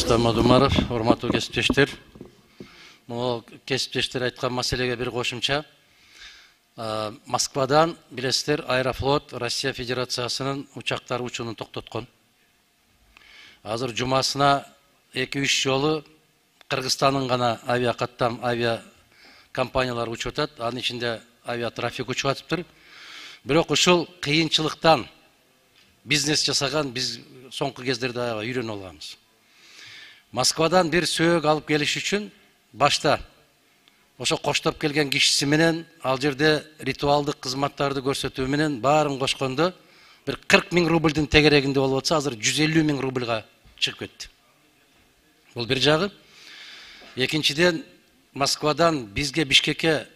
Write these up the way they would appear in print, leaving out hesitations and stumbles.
Рустам Мадумаров, урматтуу кесиптештер. Могу кесиптештер айткан маселеге бир кошумча. Москвадан билесиздер, Аэрофлот Россия Федерациясынын учактары учуунун токтоткон. Азыр жумасына 2-3 жолу Кыргызстандын гана авиакаттам авиа компаниялар учуп атат. Анын ичинде авиатрафик учуп атыптыр. Бирок ушул кыйынчылыктан бизнес жасаган биз соңку кездерде аябай үйрөнүп алганбыз. Москвадан бир сөөгү алып келиш үчүн башта ошо коштоп келген кишиси менен ал жерде ритуалдык кызматтарды көрсөтүү менен баарын кошкондо бир 40 000 рубльдин тегерегинде болуп атса, азыр 150 000 рубльга чыгып кетти. Бул бир жагы. Экинчиден, Москвадан бизге Бишкекке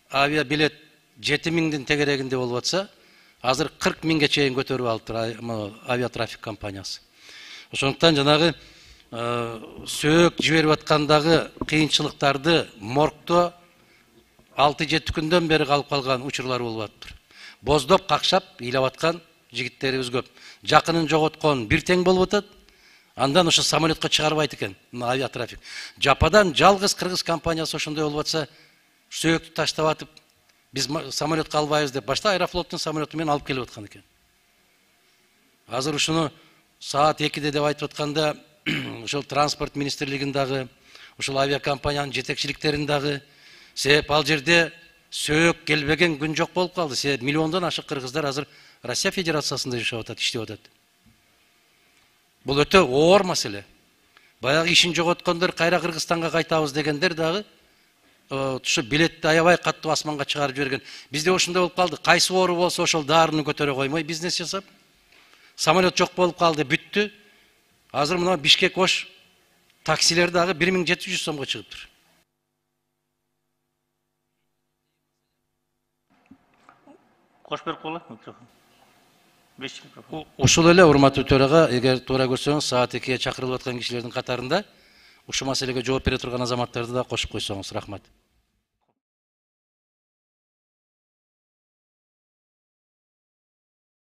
авиа билет 7 000дин тегерегинде болуп атса, азыр 40 000ге чейин көтөрүп алыптыр авиатрафик компаниясы. Ошондуктан жанагы сөөк жиберип аткандагы кыйынчылыктарды моргто 6-7 күндөн бери калып калган учурлар болуп атыптыр. Боздоп какшап ыйлап аткан жигиттерибиз көп. Жакынын жоготкон бир тең болуп атат. Андан ошо самолетко чыгарбайт экен авиатрафик. Жападан жалгыз кыргыз компаниясы ошондой болуп атса, сөөктү таштап атып, биз самолетко албайбыз деп башта Аэрофлоттун самолету менен алып келип аткан экен. Азыр ушуну саат 2-де деп айтып атканда, ошол транспорт министрлигиндагы, ошол авиакомпаниянын жетекчиликтерин дагы, себеп ал жерде сөөк келбеген күн жок болуп калды. Себеп миллиондон ашык кыргыздар азыр Россия Федерациясында жашап атат, иштеп атат. Бул өтө оор маселе. Баягы ишин жоготкондор кайра Кыргызстанга кайтабыз дегендер дагы ушу билетти аябай каттуу асманга чыгарып жиберген. Бизде ошондой болуп калды. Кайсы оору болсо ошол даарыны көтөрө коймой бизнес жасап, самолет жок болуп калды, бүттү. Азыр мына Бишкек Ош таксилер дагы 1700 сомго чыгыптыр. Кош берип коелу микрофон. Ушул эле урматтуу төрага, эгер туура көрсөңүз, саат 2-ге чакырылып аткан кишилердин катарында ушу маселеге жооп бере турган азаматтарды да кошуп койсоңуз, рахмат.